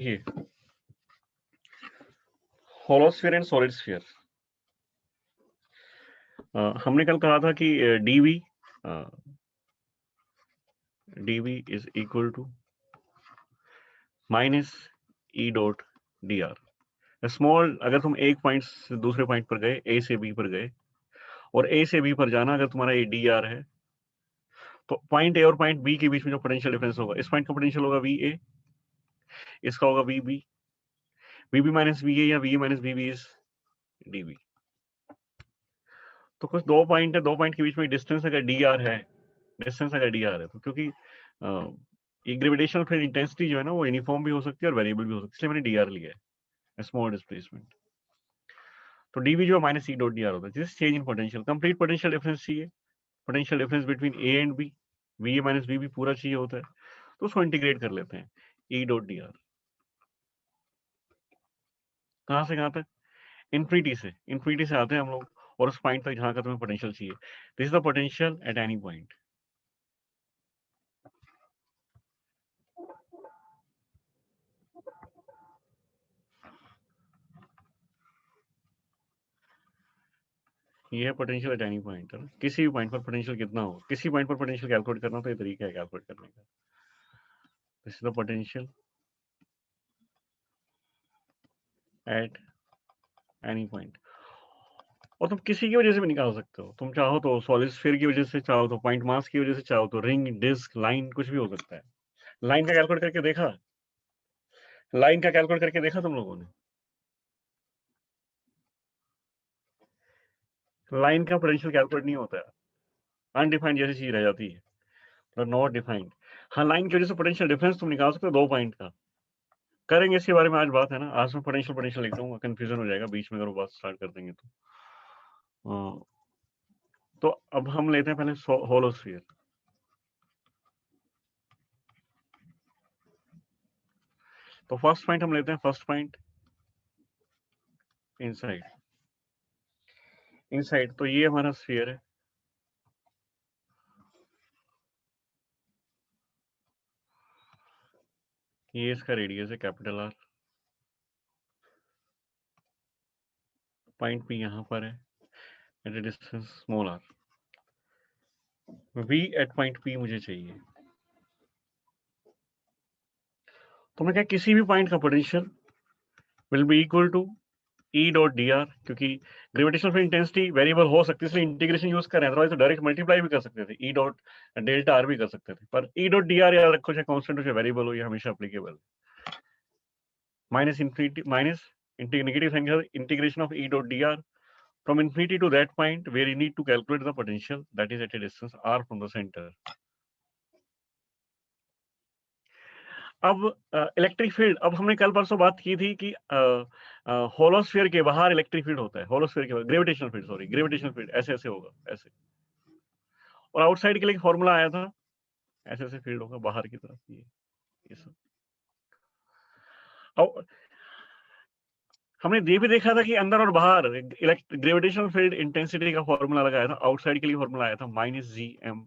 ये होलोस्फीयर and solid sphere. हमने कल कहा था कि dv is equal to minus E dot D R. Small, अगर तुम एक पॉइंट से दूसरे पॉइंट पर गए, ए से बी पर गए, और ए से बी पर जाना, अगर तुम्हारा ये डी आर है, तो पॉइंट ए और पॉइंट बी के बीच में जो पोटेंशियल डिफरेंस होगा, इस पॉइंट का पोटेंशियल होगा वी ए, इसका होगा V B, V B minus V A या V A minus V B is d B. तो कुछ दो पॉइंट है, दो पॉइंट के बीच में डिस्टेंस अगर डी आर है, डिस्टेंस अगर डी आर है, तो क्योंकि ये ग्रेविटेशनल फील्ड इंटेंसिटी जो है ना, वो यूनिफॉर्म भी हो सकती है और वेरिएबल भी हो सकती है, इसलिए मैंने डी आर लिया है, स्मॉल डिस्प्लेसमेंट। तो डीवी जो minus C dot D r होता है, जिस change in potential, complete potential difference चाहिए, potential difference between A and B, V A minus V B पूरा चाहिए होता है, तो उसको इंटीग्रेट कर लेते हैं, ई डॉट डी आर। कहाँ से कहाँ तक? इन्फिनिटी से आते हैं हम लोग, और उस पॉइंट तक जहां का तुम्हें पोटेंशियल चाहिए। This is the potential at any point. ये है पोटेंशियल एट एनी पॉइंट, है ना? किसी भी पॉइंट पर पोटेंशियल कितना हो, किसी पॉइंट पर पोटेंशियल कैलकुलेट करना, तो ये तरीका है कैलकुलेट करने का। This is the potential at any point. और तुम किसी की वजह से भी निकाल सकते हो, तुम चाहो तो सॉलिड स्फीयर की वजह से, चाहो तो पॉइंट मास की वजह से, चाहो तो रिंग, डिस्क, लाइन, कुछ भी हो सकता है। लाइन का कैलकुलेट करके देखा? लाइन का कैलकुलेट करके देखा तुम लोगों ने? लाइन का पोटेंशियल कैलकुलेट नहीं होता है, अनडिफाइंड जैसी चीज रह जाती है, तो नॉट डिफाइंड। हाँ, लाइन की वजह से पोटेंशियल डिफरेंस तुम निकाल सकते हो दो पॉइंट का। करेंगे इसके बारे में आज बात, है ना? आज मैं पोटेंशियल लिख दूंगा, कंफ्यूजन हो जाएगा बीच में अगर वो बात स्टार्ट कर देंगे तो। तो अब हम लेते हैं पहले होलोस्फीयर। तो फर्स्ट पॉइंट हम लेते हैं, फर्स्ट पॉइंट इनसाइड। इनसाइड तो ये हमारा स्फीयर है, ये इसका रेडियस है कैपिटल आर, पॉइंट पी यहाँ पर है, at a distance small R. V at point P मुझे चाहिए। तो मैं क्या, किसी भी पॉइंट का potential will be equal to E dot D R, क्योंकि ग्रेविटेशनल फील्ड इंटेंसिटी वेरिएबल हो सकती है, इसलिए इंटीग्रेशन यूज करें, अदरवाइज तो डायरेक्ट मल्टीप्लाई भी कर सकते थे, ई डॉट डेल्टा आर भी कर सकते थे, पर ई डॉट डी आर याद रखो, चाहे कांस्टेंट हो चाहे वेरिएबल हो, ये हमेशा applicable. Minus infinity, minus negative sign, integration of E dot D R from infinity to that point where you need to calculate the potential that is at a distance r from the center. अब electric field, अब हमने कल परसों बात की थी कि होलोस्फीयर के बाहर इलेक्ट्रिक फील्ड होता है, होलोस्फीयर के बाहर gravitational field, sorry gravitational field ऐसे ऐसे होगा, ऐसे। और आउटसाइड के लिए फॉर्मूला आया था, ऐसे ऐसे फील्ड होगा बाहर की तरफ, ये सब। अब हमने ये भी देखा था कि अंदर और बाहर ग्रेविटेशनल फील्ड इंटेंसिटी का फॉर्मूला लगाया था, आउटसाइड के लिए फॉर्मूला आया था minus G M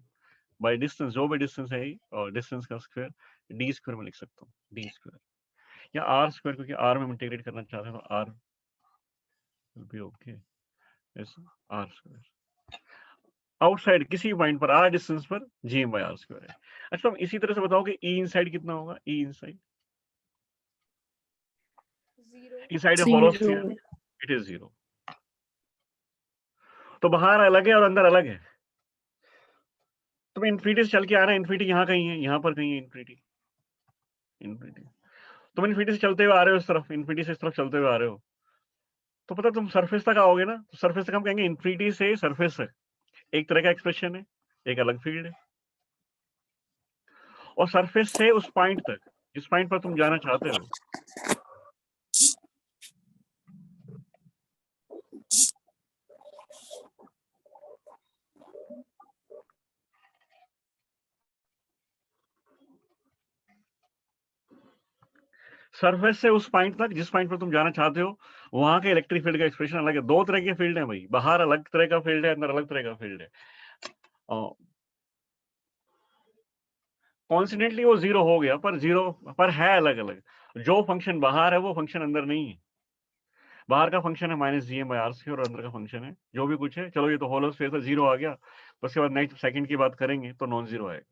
by distance, जो भी डिस्टेंस है, और डिस्टेंस का स्क्वायर डी स्क्वायर में लिख सकता हूँ, डी स्क्वायर या आर स्क्वायर, क्योंकि आर में इंटीग्रेट करना चाहते हैं, तो R will be okay, yes, R square. Outside किसी पॉइंट पर आर डिस्टेंस पर G M by R square है। अच्छा, तुम इसी तरह से बताओ कि ई इनसाइड कितना होगा? E inside, inside a hollow sphere, it is 0। तो बाहर अलग है और अंदर अलग है। तुम इन्फिनिटी से चल के आ रहा है, इन्फिनिटी यहाँ कहीं है, यहाँ पर कहीं है इन्फिनिटी, इन्फिनिटी। तुम इन्फिनिटी से चलते हुए आ रहे हो इस तरफ, इन्फिनिटी से इस तरफ चलते हुए आ रहे हो, तो पता तुम सरफेस तक आओगे ना, तो सरफेस तक हम कहेंगे इन्फिनिटी से सरफेस तक एक तरह का एक्सप्रेशन है, एक अलग फील्ड है। और सरफेस से उस पॉइंट तक जिस पॉइंट पर तुम जाना चाहते हो, सरफेस से उस पॉइंट तक जिस पॉइंट पर तुम जाना चाहते हो, वहां के इलेक्ट्रिक फील्ड का एक्सप्रेशन अलग है। दो तरह के फील्ड है भाई, बाहर अलग तरह का फील्ड है, अंदर अलग तरह का फील्ड है। कॉन्स्टेंटली वो 0 हो गया, पर 0 पर है अलग अलग। जो फंक्शन बाहर है वो फंक्शन अंदर नहीं है। बाहर का फंक्शन है minus G M by R square और अंदर का फंक्शन है जो भी कुछ है। चलो ये तो होलो स्फीयर था, जीरो आ गया, उसके बाद नेक्स्ट सेकंड की बात करेंगे तो नॉन जीरो आएगा।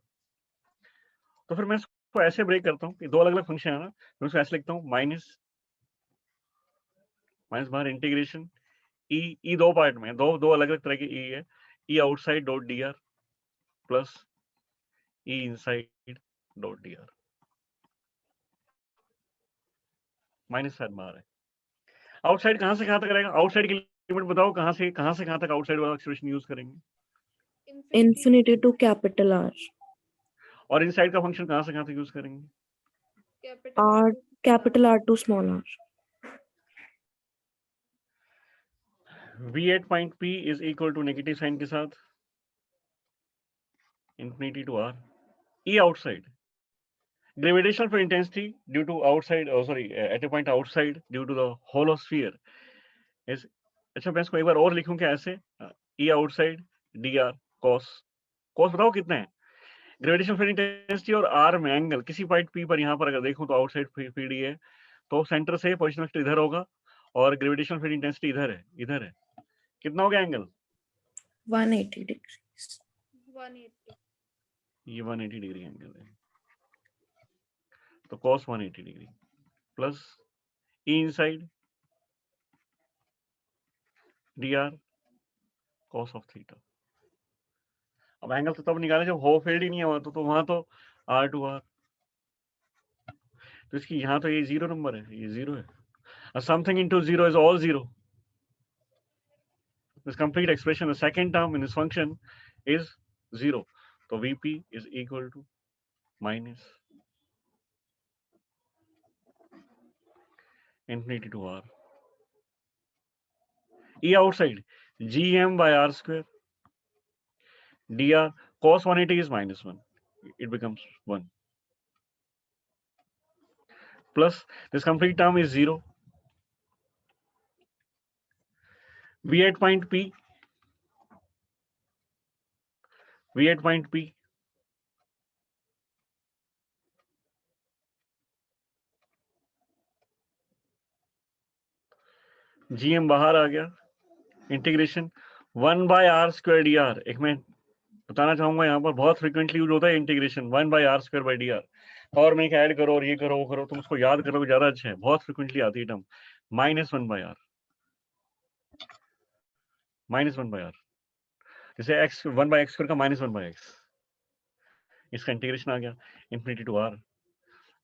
तो फिर मैं इसको ऐसे ब्रेक करता हूँ कि दो अलग अलग फंक्शन है ना, मैं उसको ऐसे लिखता हूँ माइनस बाहर इंटीग्रेशन ई दो पार्ट में, दो अलग अलग तरह की ई है, E outside dot D R plus E inside dot D r. Minus side बाहर है। आउटसाइड कहां से कहां तक रहेगा? आउटसाइड की लिमिट बताओ, कहां से कहां तक आउटसाइड वाला एक्सप्रेशन यूज करेंगे? infinity to capital R. और इनसाइड का फंक्शन कहां से कहां तक यूज करेंगे? R, capital R to small r. V at point P is equal to negative sign के साथ infinity to R. E outside. Gravitational for intensity due to outside, at a point outside due to the hollow sphere is, अच्छा मैं इसको एक बार और लिखूं क्या ऐसे, E outside dr cos बताओ कितना है? ग्रेविटेशन फील्ड इंटेंसिटी और R में एंगल किसी पॉइंट P पर, यहाँ पर अगर देखूं तो आउटसाइड फील्ड है, तो सेंटर से पोजिशनल वेक्टर इधर होगा और ग्रेविटेशन फील्ड इंटेंसिटी इधर है। कितना हो गया एंगल? 180 degrees. 180. ये 180 डिग्री एंगल है, तो cos 180 degree plus E inside dr cos of theta. अब एंगल तो तब निकाले जब हो फील्ड ही नहीं हुआ, तो वहां तो R टू R, तो इसकी यहाँ तो ये जीरो नंबर है, ये जीरो है। Something into zero is all zero. This complete expression, the second term in this function is 0. So Vp is equal to minus infinity to R. E outside, Gm by R square. dr cos 180 is minus 1. It becomes 1. Plus this complete term is 0. V at point P. V at point P. Gm बाहर आ गया, integration 1 by R square dr. एक मैं बताना चाहूंगा यहाँ पर बहुत frequently use होता है integration 1 by R square by dr. और में ऐड करो और ये करो वो करो, तुम उसको याद करोगे ज्यादा अच्छा है, बहुत फ्रीक्वेंटली आती है term -1 by R, -1 by R, जैसे x 1 by x स्क्वायर का -1 by x, इसका इंटीग्रेशन आ गया इंफिनिटी टू R,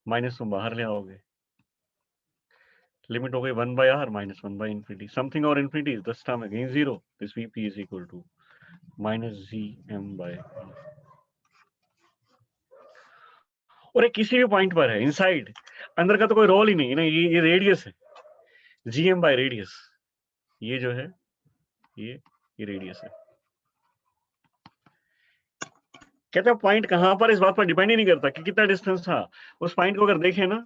माइनस तुम बाहर ले आओगे, लिमिट हो गई 1 by R -1 by infinity, something और infinity, this term again 0, this Vp is equal to -Gm by R. और एक किसी भी पॉइंट पर है इनसाइड, अंदर का तो कोई रोल ही नहीं है ना, ये रेडियस है, Gm by रेडियस, ये जो है ये रेडियस है। कहते हैं पॉइंट कहां पर, इस बात पर डिपेंड ही नहीं करता कि कितना डिस्टेंस था। उस पॉइंट को अगर देखें ना,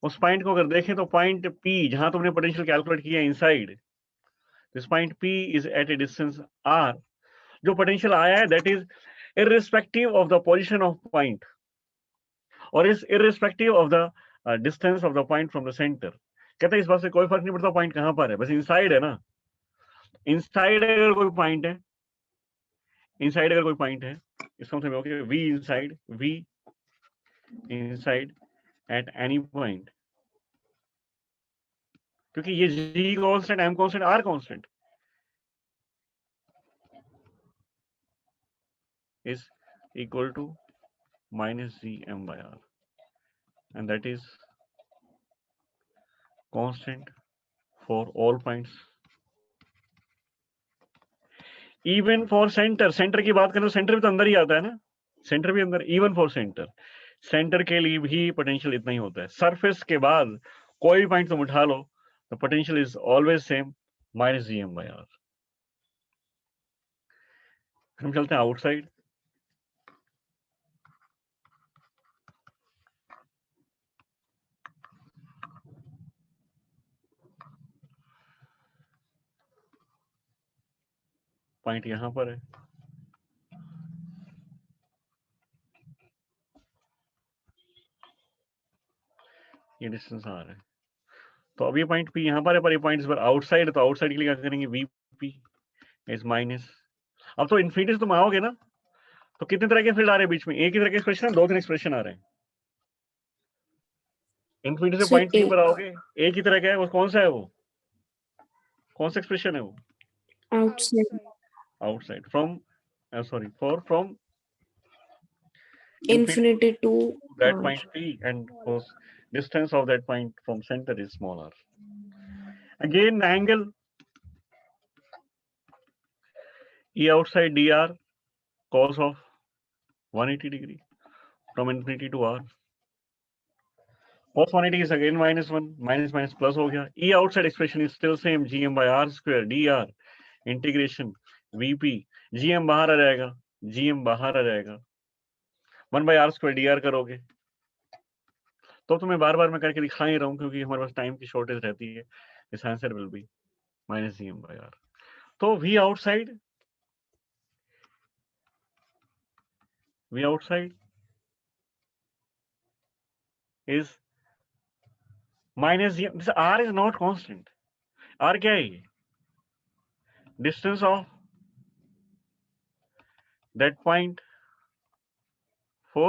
उस पॉइंट को अगर देखें तो पॉइंट P जहां तुमने पोटेंशियल कैलकुलेट किया inside, this point P is at a distance R, जो पोटेंशियल आया है that is irrespective of the position of point और is irrespective of the distance of the point from the centre. कहते हैं इस बात से कोई फर्क नहीं पड़ता पॉइंट कहां पर है, बस इनसाइड है ना। इनसाइड अगर कोई पॉइंट है, इनसाइड अगर कोई पॉइंट है, इसका मतलब okay V inside at any point, क्योंकि ये G constant, M constant, R constant is equal to -Gm by R, and that is constant for all points, even for center. Centre की बात करें तो सेंटर भी तो अंदर ही आता है ना, सेंटर भी अंदर, इवन फॉर सेंटर, सेंटर के लिए भी पोटेंशियल इतना ही होता है। सरफेस के बाद कोई भी पॉइंट तुम उठा लो, the potential is always same, -Gm by R। हम चलते हैं आउटसाइड, पॉइंट यहां पर है, ये डिस्टेंस आर है। तो अब ये पॉइंट पी यहाँ पर है, पर ये पॉइंट इस बार आउटसाइड है, तो आउटसाइड के लिए क्या करेंगे, वी पी इज माइनस। अब तो इन्फिनिटी से तुम आओगे ना, तो कितने तरह के फील्ड आ रहे हैं बीच में, एक ही तरह के एक्सप्रेशन, 2-3 एक्सप्रेशन आ रहे हैं। इन्फिनिटी से So पॉइंट पी A पर आओगे, एक ही तरह का है वो, कौन सा है वो, कौन सा एक्सप्रेशन है वो, outside outside from, sorry, for from infinity to that R. point P, and course distance of that point from center is small r. Again, angle E outside dr cos of 180 degree from infinity to r. Cos 180 is again -1, minus plus हो गया. E outside expression is still same, gm by r square dr integration vp. gm बाहर आ जाएगा, gm बाहर आ जाएगा, 1 by r square dr करोगे तो तुम्हें बार बार मैं करके दिखा ही रहा हूँ, क्योंकि हमारे पास टाइम की शॉर्टेज रहती है. This answer will be -gm by r. तो v outside is minus gm. This r is not constant. r क्या है ये, distance of that point for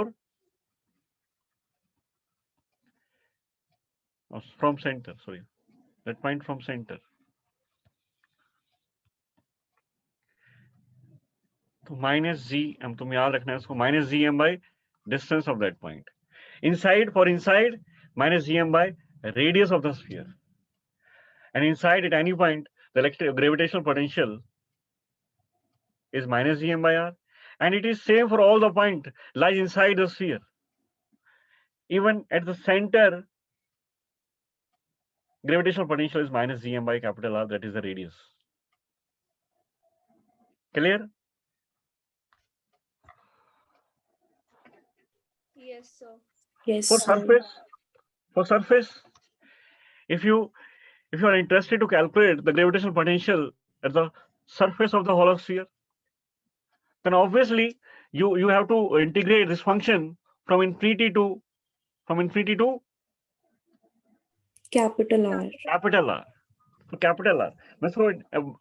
from center, sorry, that point from center. तो minus G, हम तुम याद रखना है उसको, minus G M by distance of that point. Inside, for inside minus G M by radius of the sphere, and inside at any point the electric gravitational potential is minus gm by r, and it is same for all the point lies inside the sphere. Even at the center gravitational potential is minus gm by capital R, that is the radius. Clear? Yes, sir. Yes, For sir. surface, if you are interested to calculate the gravitational potential at the surface of the hollow sphere, then obviously you have to integrate this function from infinity to Capital R. capital R. तो capital R, मैं इसको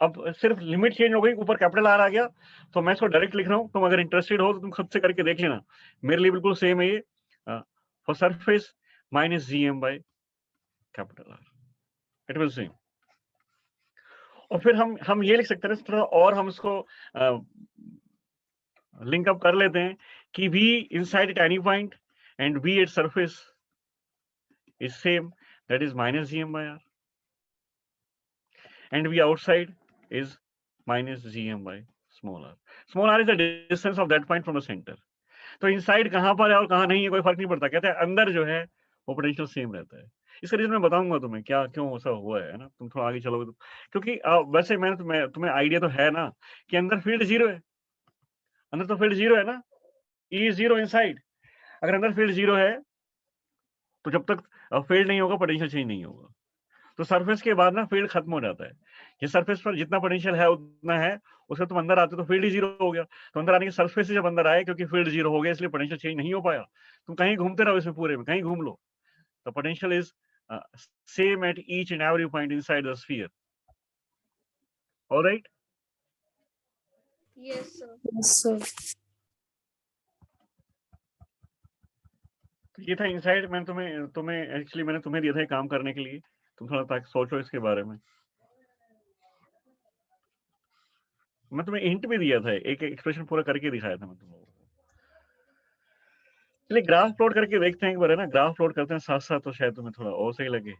अब सिर्फ limit change हो गई, ऊपर capital R आ गया, तो मैं इसको डायरेक्ट लिख रहा हूँ. तुम अगर इंटरेस्टेड हो तो तुम खुद से करके देख लेना, मेरे लिए बिल्कुल सेम है ये. For surface minus G M by capital R, it will same. और फिर हम ये लिख सकते हैं थोड़ा और, हम इसको लिंक अप कर लेते हैं कि v inside at any point and v at surface is same, that is minus gm by r, and v outside is minus gm by small r. Small r is the distance of that point from the center. तो inside कहाँ पर है और कहाँ नहीं है कोई फर्क नहीं पड़ता, कहते हैं अंदर जो है वो पोटेंशियल सेम रहता है. इसका रीजन मैं बताऊंगा तुम्हें क्या क्यों ऐसा हुआ है ना, तुम थोड़ा आगे चलोगे तो. क्योंकि वैसे मैं तुम्हें आइडिया तो है ना कि अंदर फील्ड जीरो है, अंदर तो फील्ड जीरो है ना, ई जीरो इनसाइड. अगर अंदर फील्ड जीरो है तो जब तक फील्ड नहीं होगा पोटेंशियल चेंज नहीं होगा. तो सरफेस के बाद ना फील्ड खत्म हो जाता है. ये सरफेस पर जितना पोटेंशियल है उतना है, उससे तुम अंदर आते तो फील्ड ही जीरो हो गया. तो अंदर आने के सरफेस से जब अंदर आए, क्योंकि फील्ड जीरो हो गया इसलिए पोटेंशियल चेंज नहीं हो पाया. तुम कहीं घूमते रहो इसमें पूरे में, कहीं घूम लो, the potential is same at each and every point inside the sphere. Alright? Yes, sir. Yes, sir. तो ये था इनसाइड. मैंने तुम्हें एक्चुअली मैंने तुम्हें दिया था काम करने के लिए, तुम थोड़ा ताकि सोचो इसके बारे में. मैं तुम्हें हिंट भी दिया था, एक एक्सप्रेशन पूरा करके दिखाया था मैं तुम लोगों को. चलिए ग्राफ प्लॉट करके देखते हैं एक बार, है ना, ग्राफ प्लॉट करते हैं साथ साथ, तो शायद तुम्हें थोड़ा और सही लगे.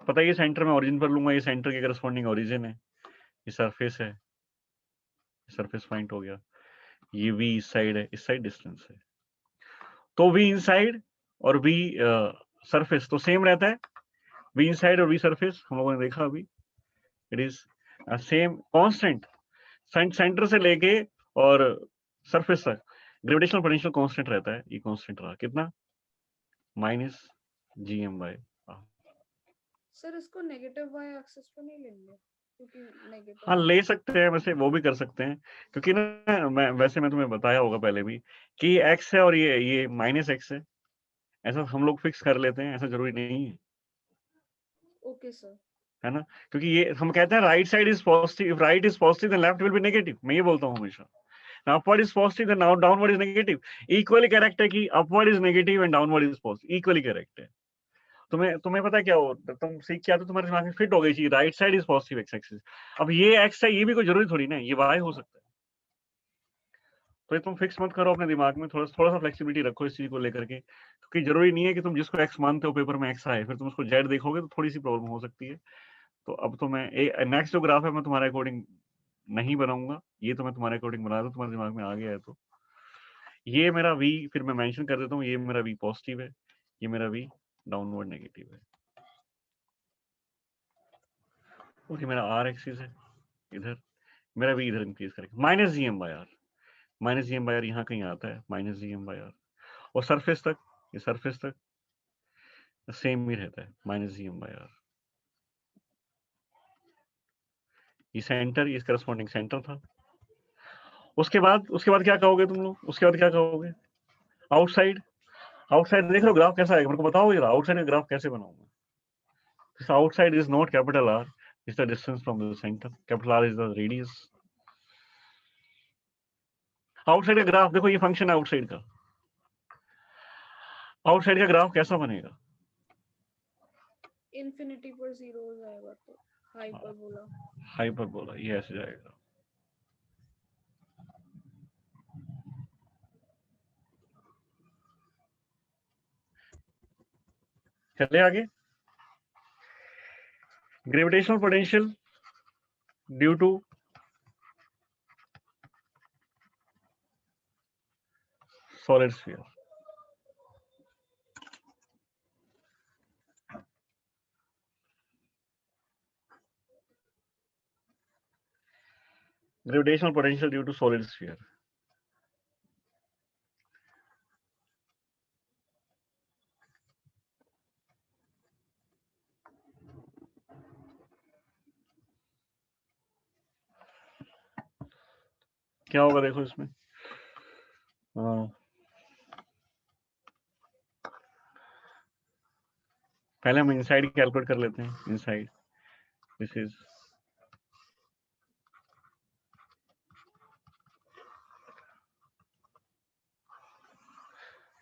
पता है, ये सेंटर में ओरिजिन पर लूंगा, ये सेंटर के करस्पॉन्डिंग ओरिजिन है, ये सरफेस है, सरफेस पॉइंट हो गया. ये v इस साइड है, इस साइड डिस्टेंस है. तो वी इनसाइड और वी सरफेस तो सेम रहता है, वी इनसाइड और वी सरफेस हम लोगों ने देखा अभी, it is same constant, centre से लेके और सरफेस तक ग्रेविटेशनल पोटेंशियल कांस्टेंट रहता है, ये कांस्टेंट रहा कितना, माइनस GM/r। सर इसको नेगेटिव वाई एक्सिस पे नहीं लेंगे क्योंकि नेगेटिव। हाँ ले सकते हैं, वैसे वो भी कर सकते हैं, क्योंकि ना मैं तुम्हें बताया होगा पहले भी कि x है और ये -x है, ऐसा हम लोग फिक्स कर लेते हैं, ऐसा जरूरी नहीं है। Okay sir. है ना, क्योंकि ये हम कहते हैं right side is positive, if right is positive then left will be negative, मैं ये बोलता हूँ हमेशा। Upward is positive then downward is negative. Equally correct है कि upward is negative and downward is positive, equally correct है। तुम्हें पता क्या हो, तुम सीख के आते हो, तुम्हारे दिमाग में फिट हो गई चीज, right side is positive x axis. अब ये एक्स है, ये भी कोई जरूरी थोड़ी ना, ये वाई हो सकता है। तो ये तुम फिक्स मत करो अपने दिमाग में, थोड़ा सा फ्लेक्सिबिलिटी रखो इस चीज को लेकर के, क्योंकि जरूरी नहीं है कि तुम जिसको एक्स मानते हो पेपर में एक्स आए, फिर तुम उसको जेड देखोगे तो थोड़ी सी प्रॉब्लम हो सकती है। तो अब तो मैं नेक्स्ट जो ग्राफ है मैं तुम्हारे अकॉर्डिंग नहीं बनाऊंगा, ये तो मैं तुम्हारे अकॉर्डिंग बना दूं, तुम्हारे दिमाग में आ गया है तो। ये मेरा वी, फिर मैं मेंशन कर देता हूँ, ये मेरा वी पॉजिटिव है, ये मेरा वी डाउनवर्ड नेगेटिव है, और ये मेरा आर एक्सिस है इधर, मेरा वी इधर इंक्रीज करेगा, -GM/r, -GM/r यहाँ कहीं आता है, -GM/r, और सरफेस तक, ये सरफेस तक सेम ही रहता है, -GM/r। ये सेंटर, ये करस्पॉन्डिंग सेंटर था। उसके बाद क्या कहोगे तुम लोग, उसके बाद क्या कहोगे, आउटसाइड, आउटसाइड देख लो ग्राफ कैसा है, मेरे को बताओ जरा, आउटसाइड का ग्राफ कैसे बनाऊंगा। This outside is not capital R, it's the distance from the center. Capital R is the radius. Outside का ग्राफ देखो, ये फंक्शन है आउटसाइड का, आउटसाइड का ग्राफ कैसा बनेगा, इन्फिनिटी पर 0 हो जाएगा तो हाइपरबोला। हाइपरबोला, ये ऐसे जाएगा। चले आगे, gravitational potential due to solid sphere. Gravitational potential due to solid sphere. क्या होगा देखो इसमें, पहले हम इनसाइड कैलकुलेट कर लेते हैं, इनसाइड दिस इज,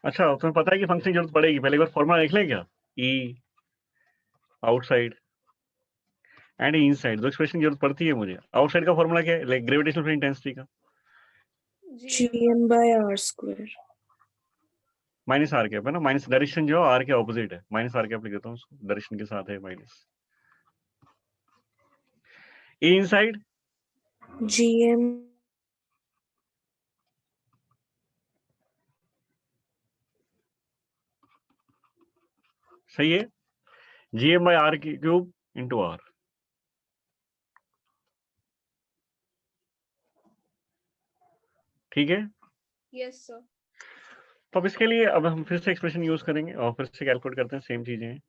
अच्छा तुम्हें पता है कि फंक्शन की जरूरत पड़ेगी, पहले एक बार फॉर्मूला लिख लें क्या, ई आउटसाइड एंड इनसाइड, दो एक्सप्रेशन की जरूरत पड़ती है मुझे। आउटसाइड का फॉर्मूला क्या है, लाइक ग्रेविटेशनल फील्ड इंटेंसिटी का, GM/r²। माइनस आर कैप है ना, माइनस डायरेक्शन जो आर के ऑपोजिट है, माइनस आर कैप लिख देता हूँ उसको, डायरेक्शन के साथ है माइनस। ए इनसाइड GM सही है, GM/r क्यूब इंटू आर। ठीक है, यस सर। तो अब इसके लिए अब हम फिर से एक्सप्रेशन यूज करेंगे और फिर से कैलकुलेट करते हैं, सेम चीजें हैं,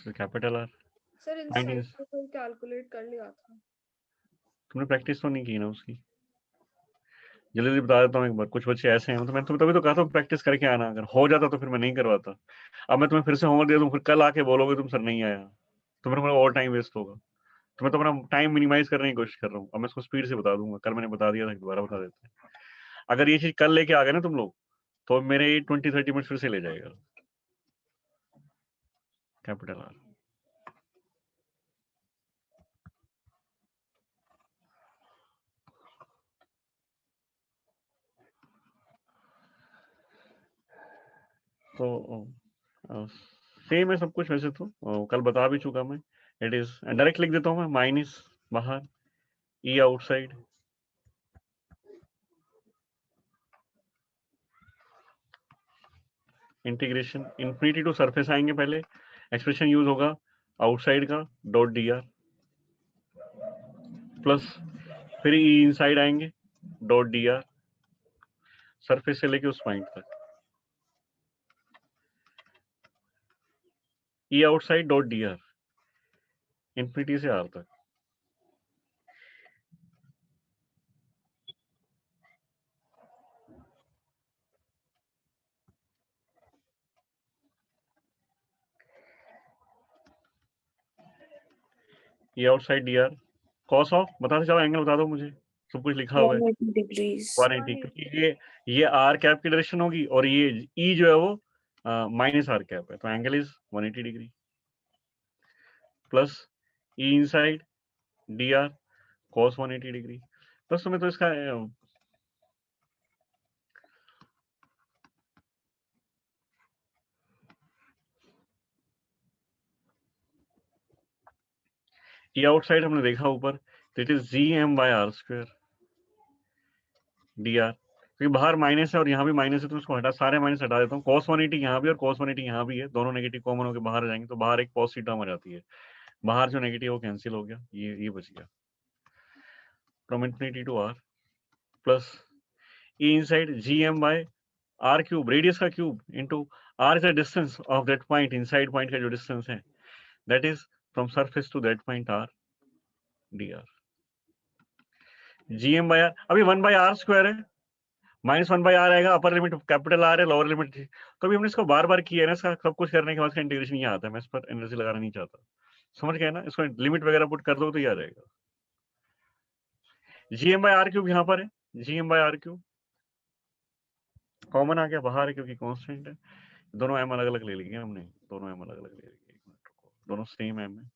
कैपिटल आर। सर इनसाइड को तो कैलकुलेट कर लिया था। तुमने प्रैक्टिस तो नहीं की ना उसकी, जल्दी जल्दी बता देता हूँ एक बार, कुछ बच्चे ऐसे हैं, तो मैं तुम्हें तभी तो कहता हूँ प्रैक्टिस करके आना, अगर हो जाता तो फिर मैं नहीं करवाता। अब मैं तुम्हें फिर से होमवर्क दे दूँ, फिर कल आके बोलोगे तुम सर नहीं आया, तो मेरा और टाइम वेस्ट होगा। तो मैं तो अपना टाइम मिनिमाइज करने की कोशिश कर रहा हूँ, अब मैं इसको स्पीड से बता दूंगा, कल मैंने बता दिया था, दोबारा बता देते हैं। अगर ये चीज कल लेके आ गए ना तुम लोग, तो मेरे 20-30 मिनट फिर से ले जाएगा, कैपिटल आर। तो सेम है सब कुछ वैसे तो, कल बता भी चुका मैं, इट इज डायरेक्ट लिख देता हूँ मैं, माइनस बाहर, E outside integration infinity to surface आएंगे, पहले एक्सप्रेशन यूज होगा आउटसाइड का डॉट डी आर प्लस फिर ई इनसाइड आएंगे डॉट डी आर सरफेस से लेके उस पॉइंट तक, E outside dot D R infinity से आर तक। E outside D R cos of बताते जाओ, एंगल बता दो मुझे, सब कुछ लिखा हुआ है 180 डिग्रीज 180, क्योंकि ये आर कैप की डायरेक्शन होगी और ये ई जो है वो माइनस आर कैप है, तो angle is 180 degree plus E inside D R cos 180 degree plus तुम्हें तो इसका ई आउटसाइड हमने देखा ऊपर, it is G M by R square D R, क्योंकि बाहर माइनस है और यहाँ भी माइनस है तो उसको हटा, सारे माइनस हटा देता हूँ, cos 180 यहाँ भी और cos 180 यहाँ भी है, दोनों नेगेटिव कॉमन होकर बाहर आ जाएंगे तो बाहर एक पॉजिटिव टर्म आ जाती है, बाहर जो नेगेटिव वो कैंसिल हो गया, ये बच गया from infinity to R plus E inside G M by R cube, radius का cube into R is the distance of that point, inside point का जो डिस्टेंस है that is from surface to that point R D R G M by R, अभी 1/r square है, -1/r आएगा, upper limit capital R है, lower limit, तो अभी हमने इसको बार बार किया है ना, इसका सब कुछ करने के बाद इंटीग्रेशन ये आता है, मैं इस पर एनर्जी लगाना नहीं चाहता, समझ गए ना, इसको लिमिट वगैरह पुट कर दो तो ये आ जाएगा। gm/r क्यूब यहाँ पर है, gm/r क्यूब कॉमन आ गया बाहर है क्योंकि कांस्टेंट है, दोनों m अलग अलग ले लेंगे हमने, दोनों m अलग अलग ले लेंगे, एक मिनट रुको, दोनों सेम m है,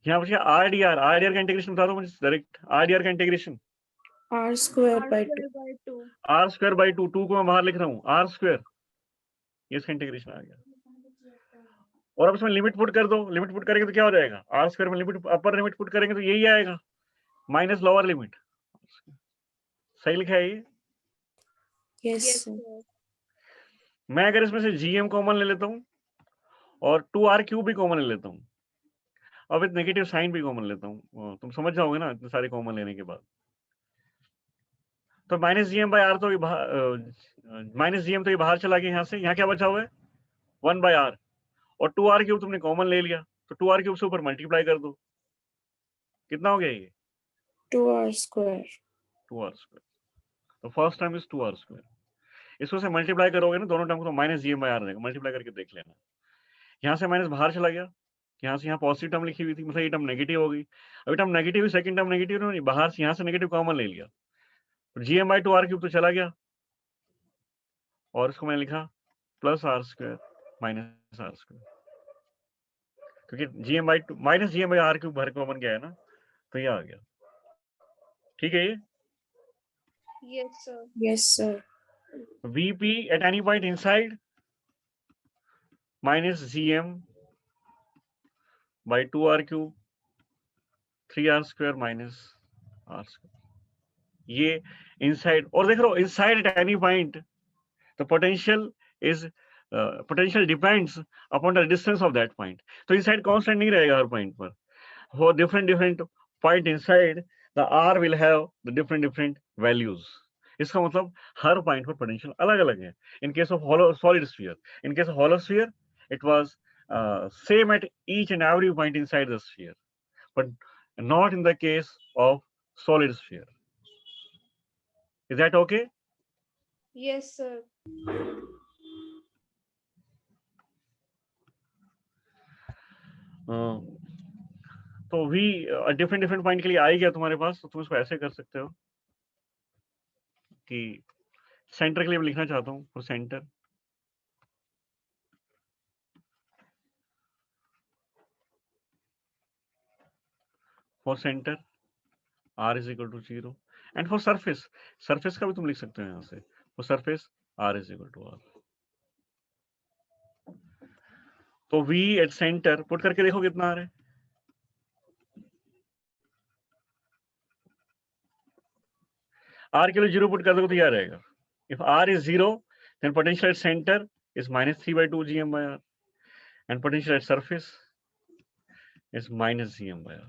यहाँ पर आर डी आर का इंटीग्रेशन बता दो मुझे डायरेक्ट, आर डी आर का integration r square by 2 R square by 2, 2 को मैं बाहर लिख रहा हूँ आर स्क्वायर, ये इसका इंटीग्रेशन आ गया, और अब इसमें लिमिट पुट कर दो, लिमिट पुट करेंगे तो क्या हो जाएगा, आर स्क्वायर में लिमिट अपर लिमिट पुट करेंगे तो यही आएगा माइनस लोअर लिमिट, सही लिखा है ये, yes sir. मैं अगर इसमें से जीएम कॉमन ले लेता हूँ और 2r क्यूब भी कॉमन ले लेता हूँ, अब विद नेगेटिव साइन भी कॉमन लेता हूँ, तुम समझ जाओगे ना इतने सारे कॉमन लेने के बाद, तो माइनस जीएम बाई आर तो माइनस जीएम तो ये बाहर चला गया यहाँ से, यहाँ क्या बचा हुआ है 1/r, और 2r क्यूब तुमने कॉमन ले लिया तो 2r क्यूब से ऊपर मल्टीप्लाई कर दो, कितना हो गया ये 2r square, 2r स्क्वायर, तो first term is 2r square, इसको से मल्टीप्लाई करोगे ना दोनों टर्म को तो माइनस जीएम बाई आर रहेगा, मल्टीप्लाई करके देख लेना, यहाँ से माइनस बाहर चला गया, यहाँ से यहाँ पॉजिटिव टर्म लिखी हुई थी, मतलब ये टर्म नेगेटिव हो गई, अभी term negative, second term negative नहीं, बाहर से यहाँ से नेगेटिव कॉमन ले लिया, तो जीएम बाई 2r क्यूब तो चला गया, और इसको मैंने लिखा plus R square minus R square, क्योंकि GM by minus GM by R cube भर कॉमन गया है ना, तो ये आ गया, ठीक है ये yes sir. VP at any point inside minus GM by 2r cube 3r square minus r square, ये inside, और देख लो inside at any point the potential is potential depends upon the distance of that point, तो inside constant नहीं रहेगा हर point पर, for different point inside the r will have the different values, इसका मतलब हर point पर potential अलग अलग है, in case of hollow solid sphere, in case of hollow sphere it was same at each and every point inside the sphere, but not in the case of solid sphere, is that okay? Yes sir. तो भी different point के लिए आ ही गया तुम्हारे पास, तो तुम इसको ऐसे कर सकते हो कि सेंटर के लिए मैं लिखना चाहता हूँ, for centre r is equal to 0, and for surface का भी तुम लिख सकते हो यहाँ से, for surface r is equal to r, तो v at center पुट करके देखो कितना आ रहा है, R के लिए 0 पुट कर दोगे तो क्या रहेगा? If R is 0, then potential at center is minus 3/2 gm by R, and potential at surface is minus gm by R.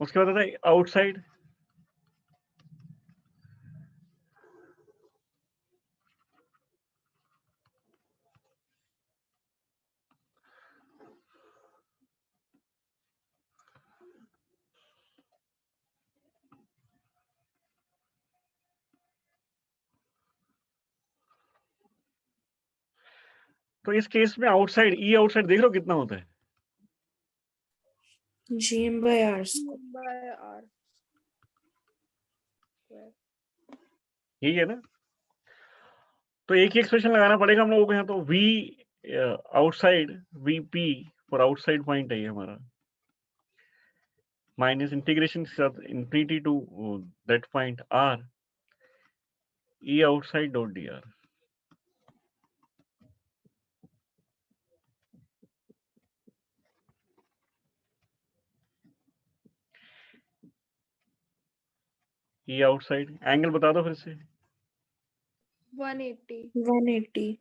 उसके बाद आता है आउटसाइड। तो इस केस में आउटसाइड ई आउटसाइड देख लो कितना होता है, GM by R square. by R square. यही है ना। तो एक ही एक्सप्रेशन लगाना पड़ेगा हम लोगों को यहाँ। तो V outside VP for outside point है ये हमारा, माइनस इंटीग्रेशन के साथ infinity to that point R E outside dot dr। E outside angle बता दो फिर से। 180. 180.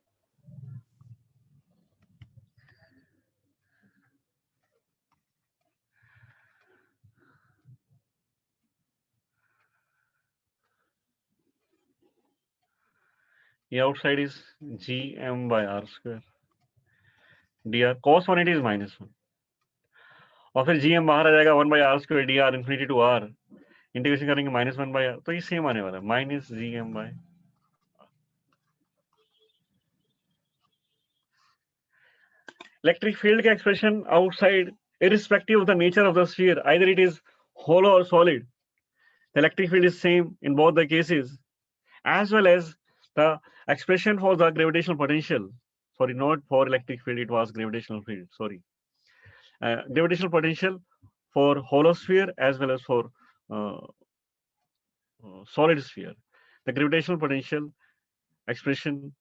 E outside is gm by R square dr, cos 180 is -1, और फिर gm बाहर आ जाएगा 1 by R square dr infinity to R, integration करेंगे -1 by R, तो ये सेम आने वाला है minus gm by। Electric field का expression outside irrespective of the nature of the sphere, either it is hollow or solid, the electric field is same in both the cases, as well as the expression for the gravitational potential, sorry, not for electric field, it was gravitational field, sorry, gravitational potential for hollow sphere as well as for solid sphere. The gravitational potential expression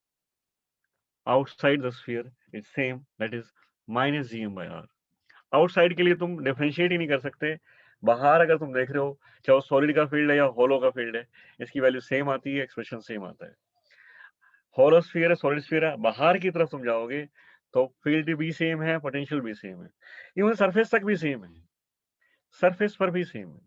outside the sphere is same, that is minus gm by r। Outside के लिए तुम differentiate ही नहीं कर सकते। बाहर अगर तुम देख रहे हो चाहे वो सॉलिड का फील्ड है या होलो का फील्ड है, इसकी वैल्यू सेम आती है, एक्सप्रेशन सेम आता है। होलो स्फीयर है, सॉलिड स्फीयर है, बाहर की तरफ तुम जाओगे तो फील्ड भी सेम है, पोटेंशियल भी सेम है, इवन सरफेस तक भी सेम है, सरफेस पर भी सेम है।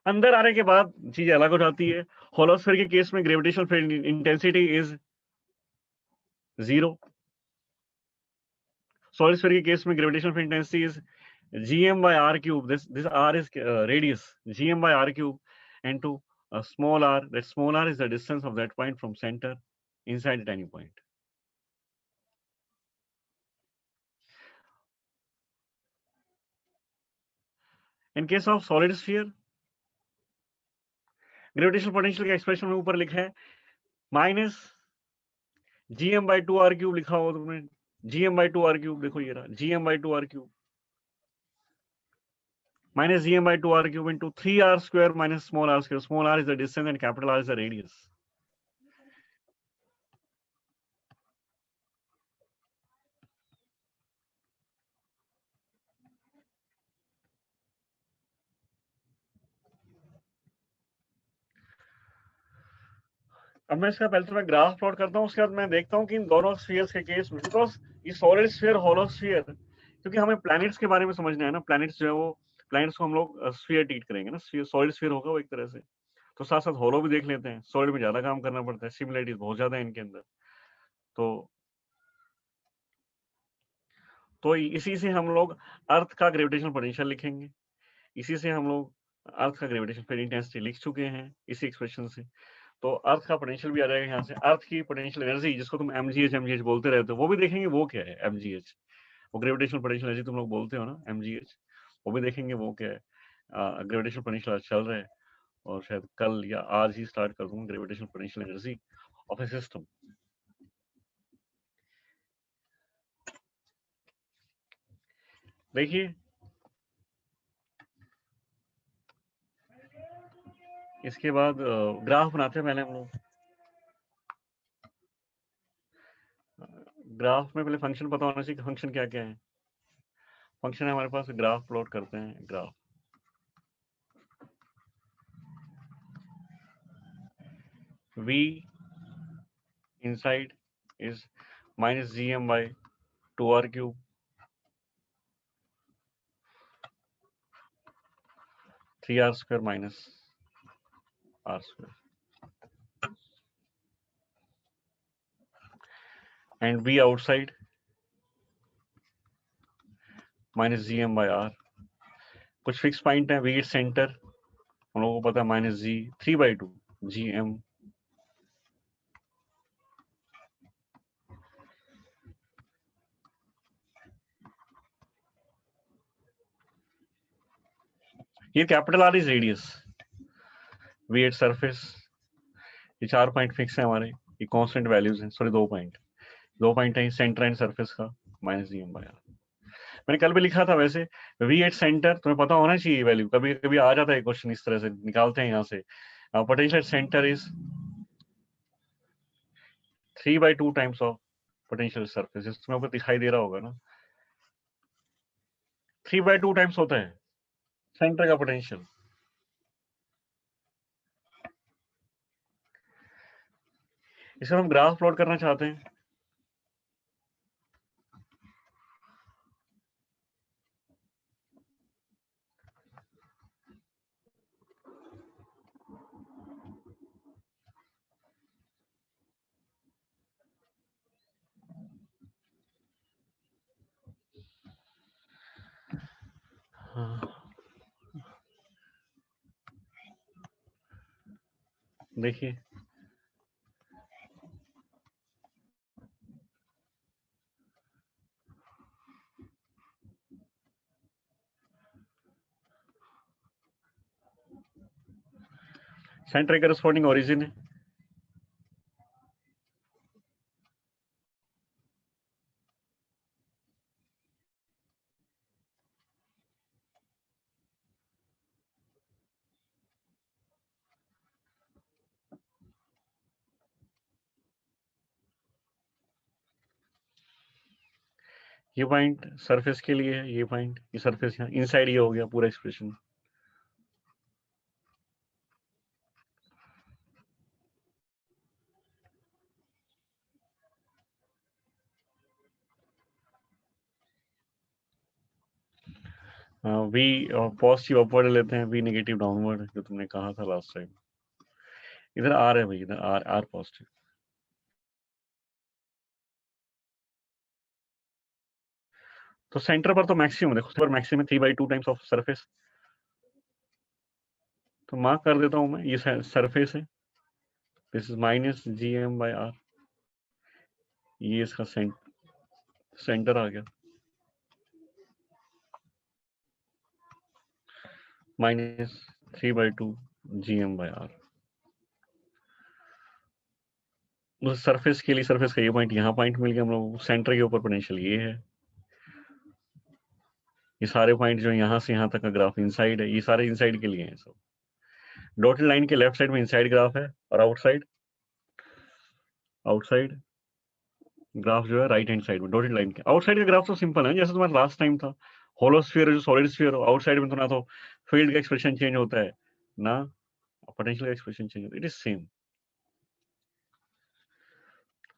अंदर आने के बाद चीज अलग हो जाती है। होलो स्फीयर के केस में gravitational field intensity is 0, solid sphere के केस में gravitational field intensity is gm by r cube, this r is radius, gm by r cube into a small r, that small r is the distance of that point from center inside the tiny point। in case of solid sphere, gravitational potential का expression में ऊपर लिखा है minus gm by 2r cube, लिखा हो तुमने gm by 2r cube, देखो ये रहा gm by 2r cube minus gm by 2r cube into 3r square minus small r square, small r is the distance and capital R is the radius। अब मैं इसका पहले तो मैं graph plot करता हूँ, उसके बाद मैं देखता हूँ कि इन दोनों स्फीयर्स के केस में, बिकॉज ये सॉलिड स्फीयर होलो स्फीयर, क्योंकि हमें प्लैनेट्स के बारे में समझना है ना, प्लैनेट्स जो है वो प्लैनेट्स को हम लोग स्फीयर ट्रीट करेंगे ना, स्फीयर सॉलिड स्फीयर होगा वो एक तरह से, तो साथ साथ होलो भी देख लेते हैं। सॉलिड में ज्यादा काम करना पड़ता है, सिमिलरिटीज बहुत ज्यादा है इनके अंदर, तो इसी से हम लोग अर्थ का ग्रेविटेशनल पोटेंशियल लिखेंगे, इसी से हम लोग अर्थ का ग्रेविटेशनल फील्ड इंटेंसिटी लिख चुके हैं इसी एक्सप्रेशन से। तो अर्थ का पोटेंशियल भी आ जाएगा यहाँ से, अर्थ की पोटेंशियल एनर्जी जिसको तुम mgh बोलते रहते हो, वो भी देखेंगे वो क्या है mgh, वो ग्रेविटेशनल पोटेंशियल एनर्जी तुम लोग बोलते हो ना mgh, वो भी देखेंगे वो क्या है। ग्रेविटेशनल पोटेंशियल आज चल रहा है और शायद कल या आज ही स्टार्ट कर दूंगा gravitational potential energy of A system. देखिए इसके बाद ग्राफ बनाते हैं पहले हम लोग। ग्राफ में पहले फंक्शन पता होना चाहिए कि फंक्शन क्या क्या है। फंक्शन है हमारे पास, ग्राफ प्लॉट करते हैं। Graph v inside is minus gm by 2r cube 3r square minus r square, and v outside minus gm by r। कुछ फिक्स पॉइंट है, v सेंटर हम लोगों को पता है माइनस g 3/2 gm ये capital R is radius, v at surface. ये 4 point fix है हमारे, ये कांस्टेंट वैल्यूज हैं। सॉरी 2 पॉइंट है सेंटर एंड सरफेस का, माइनस gm by r। मैंने कल भी लिखा था वैसे, v एट सेंटर तुम्हें पता होना चाहिए वैल्यू, कभी कभी आ जाता है क्वेश्चन इस तरह से, निकालते हैं यहाँ से। Potential centre is 3/2 times of potential surface. इसमें आपको दिखाई दे रहा होगा ना, 3/2 टाइम्स होता है सेंटर का पोटेंशियल। इसे हम ग्राफ प्लॉट करना चाहते हैं। देखिए सेंटर के करस्पॉन्डिंग ओरिजिन है, ये पॉइंट सरफेस के लिए है, ये पॉइंट, ये सरफेस यहाँ इनसाइड, ये हो गया पूरा एक्सप्रेशन। वी पॉजिटिव अपवर्ड लेते हैं, वी नेगेटिव डाउनवर्ड, जो तुमने कहा था लास्ट टाइम। इधर आर है भाई, इधर आर, आर पॉजिटिव। तो सेंटर पर तो मैक्सिमम, देखो पर मैक्सिमम 3/2 टाइम्स ऑफ सरफेस। तो मार्क कर देता हूं मैं, ये सरफेस है, this is minus gm by r, ये इसका सेंटर आ गया, माइनस 3/2 gm by r। उस सरफेस के लिए, सरफेस का ये पॉइंट, यहाँ पॉइंट मिल गया हम लोगों को, सेंटर के ऊपर पोटेंशियल ये है। ये सारे पॉइंट जो यहाँ से यहाँ तक का ग्राफ इनसाइड है, ये सारे इनसाइड के लिए हैं सब। डॉटेड लाइन के लेफ्ट साइड में इनसाइड ग्राफ है, और आउटसाइड ग्राफ जो है राइट हैंड साइड में डॉटेड लाइन के। आउटसाइड का ग्राफ तो सिंपल है, जैसे तुम्हारा लास्ट टाइम था, होलोस्फीयर जो सॉलिड स्फीयर हो, आउटसाइड में तो ना तो फील्ड का एक्सप्रेशन चेंज होता है ना पोटेंशियल का एक्सप्रेशन चेंज होता है, इट इज सेम।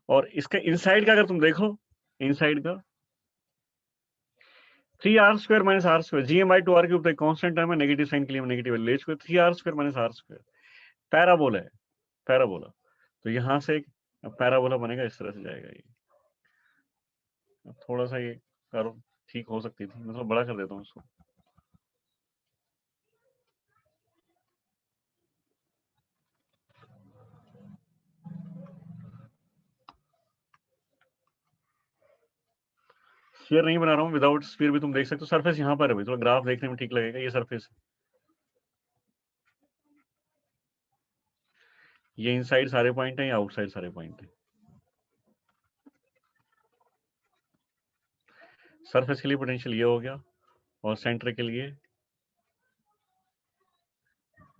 और इसका इनसाइड का अगर तुम देखो, इनसाइड का 3r² - r², gm/2r³ तो कांस्टेंट टर्म है, नेगेटिव साइन के लिए नेगेटिव ले चुके, 3r² - r²। पैराबोला है, पैराबोला, तो यहां से एक पैराबोला बनेगा, इस तरह से जाएगा ये। थोड़ा सा ये करो, ठीक हो सकती थी, मैं थोड़ा बड़ा कर देता हूँ इसको। स्फीयर नहीं बना रहा हूँ, विदाउट स्फीयर भी तुम देख सकते हो। सरफेस यहाँ पर है भाई, थोड़ा ग्राफ देखने में ठीक लगेगा, ये सरफेस, ये इनसाइड सारे पॉइंट है, ये आउटसाइड सारे पॉइंट है। सरफेस के लिए पोटेंशियल ये हो गया, और सेंटर के लिए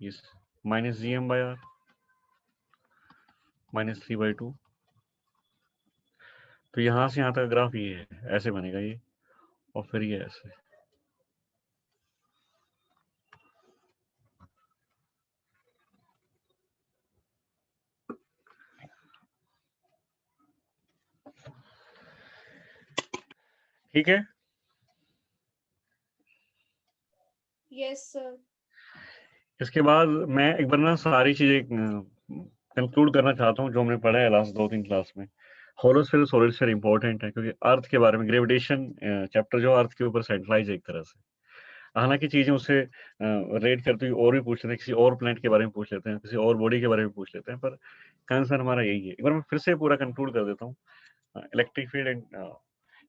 इस माइनस GM/R -3/2। तो यहां से यहां तक ग्राफ ये है, ऐसे बनेगा ये, और फिर ये ऐसे। ठीक है, यस सर। इसके बाद मैं एक बार ना सारी चीजें कंक्लूड करना चाहता हूँ जो हमने पढ़ा है लास्ट 2-3 क्लास में। होलोस्फीयर सॉलिडस्फीयर इंपॉर्टेंट है क्योंकि अर्थ के बारे में ग्रेविटेशन चैप्टर जो अर्थ के ऊपर सेंट्रलाइज है एक तरह से। हालांकि चीजें उससे रेट करते हुए और भी पूछ लेते हैं, किसी और प्लैनेट के बारे में पूछ लेते हैं, किसी और बॉडी के बारे में पूछ लेते हैं, पर कंसर्न हमारा यही है। एक बार मैं फिर से पूरा कंक्लूड कर देता हूँ। इलेक्ट्रिक फील्ड एंड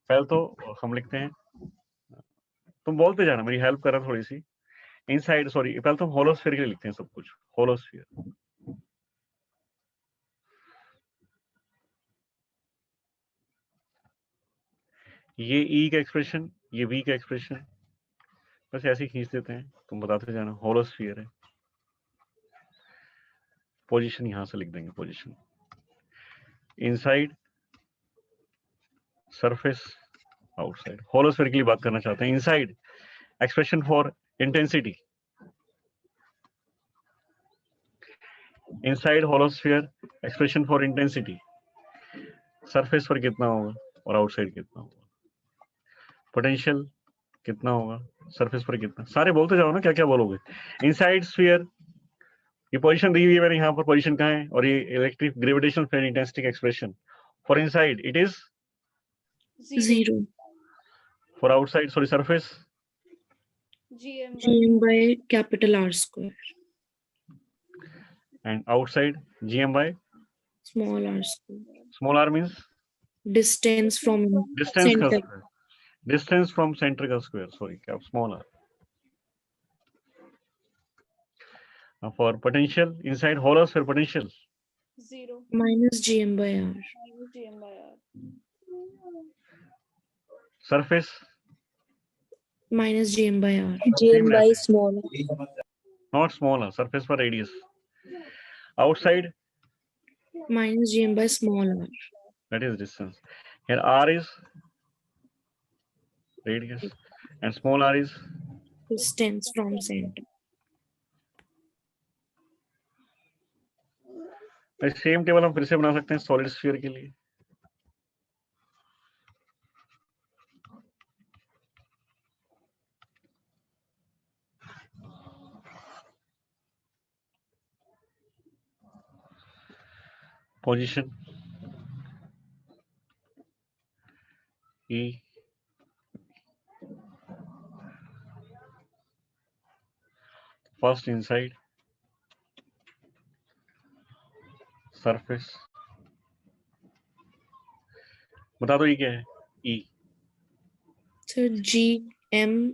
पहले तो हम लिखते हैं, तुम बोलते जाना, मेरी हेल्प करा थोड़ी सी। इनसाइड, सॉरी, पहले तो होलोस्फीयर के लिए लिखते हैं सब कुछ। होलोस्फीयर, ये ई का एक्सप्रेशन, ये वी का एक्सप्रेशन, बस ऐसे ही खींच देते हैं, तुम बताते जाना। होलोस्फीयर है, पोजीशन यहां से लिख देंगे, position inside, surface, outside. Hollow sphere के लिए बात करना चाहते हैं। Inside expression for intensity, inside hollow sphere expression for intensity, surface पर कितना होगा और आउटसाइड कितना होगा, पोटेंशियल कितना होगा, सरफेस पर कितना, सारे बोलते जाओ ना, क्या क्या बोलोगे। इनसाइड स्फीयर, ये पोजीशन दी हुई है मैंने यहाँ पर, पोजीशन कहाँ है, और ये electric gravitational field intensity expression. For inside it is 0. For outside, sorry, surface GM/R². and outside GM/small Small r². r means Distance from distance का center. square, distance from center का square, sorry, क्या small r. For potential inside holosphere, potential 0 -GM/R. -GM/R. surface -GM/R. same by रहता है, small. not small r, surface पर radius. Outside -GM/small r. that is distance. Here r is radius and small r is Distance from center. Same table हम फिर से बना सकते हैं solid sphere के लिए। Position E, first inside, surface, बता दो ये क्या है। E, So GM/R/R³.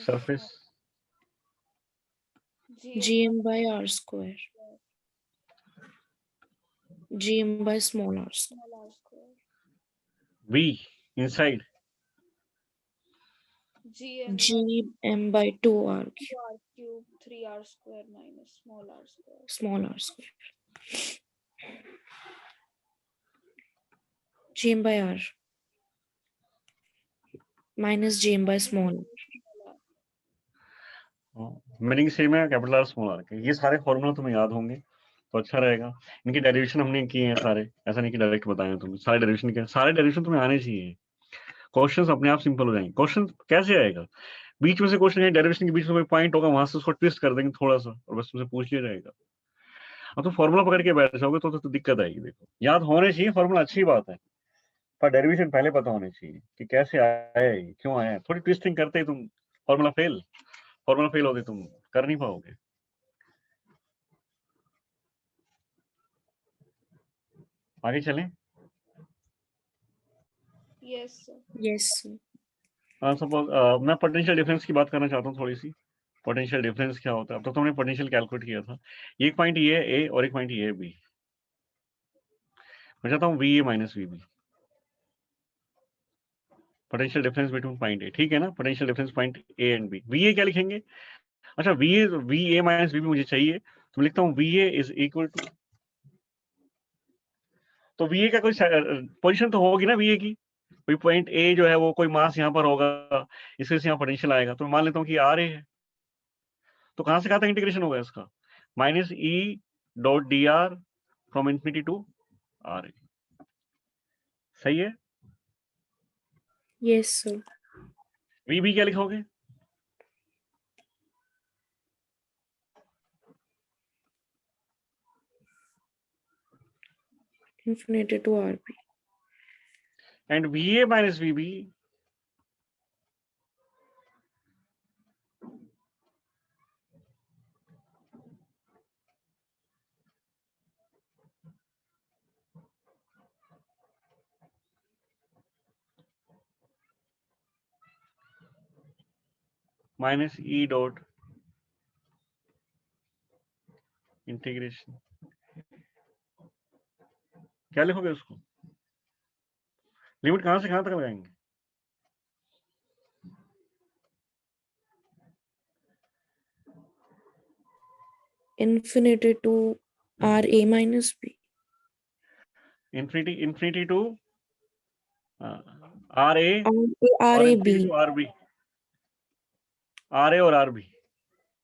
surface, GM/R². GM/small r². V, inside, GM/2r³. 3r² minus small r². Small r². GM/R -GM/small. Meaning same है कैपिटल आर स्मॉल आर के। ये सारे फॉर्मूला तुम्हें याद होंगे तो अच्छा रहेगा। इनकी डेरिवेशन हमने किए हैं सारे, ऐसा नहीं कि डायरेक्ट बताए हैं तुम्हें, सारे डेरिवेशन के, सारे डेरिवेशन तुम्हें आने चाहिए। क्वेश्चंस अपने आप सिंपल हो जाएंगे। क्वेश्चन कैसे आएगा, बीच में से क्वेश्चन है, डेरिवेशन के बीच में कोई पॉइंट होगा, वहां से उसको ट्विस्ट कर देंगे थोड़ा सा और बस तुमसे पूछ लिया जाएगा। अब तो फॉर्मूला पकड़ के बैठ जाओगे तो दिक्कत आएगी। देखो, याद होने चाहिए फॉर्मूला, अच्छी बात है, पर डेरिवेशन पहले पता होने चाहिए कि कैसे आया है, क्यों आया है। थोड़ी ट्विस्टिंग करते ही तुम फॉर्मूला फेल होगे, तुम कर नहीं पाओगे। आगे चलें। Yes sir. Yes. सपोज मैं पोटेंशियल डिफरेंस की बात करना चाहता हूँ थोड़ी सी। पोटेंशियल डिफरेंस क्या होता है, अब तो तुमने पोटेंशियल कैलकुलेट किया था। एक पॉइंट ये है ए और एक पॉइंट ये है बी। मैं चाहता हूँ V A minus V B. Potential difference between point A, ठीक है ना, potential difference point A and B. V A क्या लिखेंगे? अच्छा, V A minus V B मुझे चाहिए, तो मैं लिखता हूँ V A is equal to, तो वी ए का कोई पोजीशन तो होगी ना वी ए की, कोई पॉइंट ए जो है वो कोई मास यहाँ पर होगा, इससे यहाँ पोटेंशियल आएगा, तो मान लेता हूँ कि आर ए है, तो कहां से कहां तक इंटीग्रेशन होगा इसका? Minus E dot D R from infinity to R A. सही है? Yes, sir. वी बी क्या लिखोगे? Infinity to RB. And V A minus V B minus E dot integration, क्या लिखोगे उसको? लिमिट कहां से कहां तक लगाएंगे? Infinity to RA minus B. Infinity to R A और और RAB. Infinity to R B, R A और आर बी।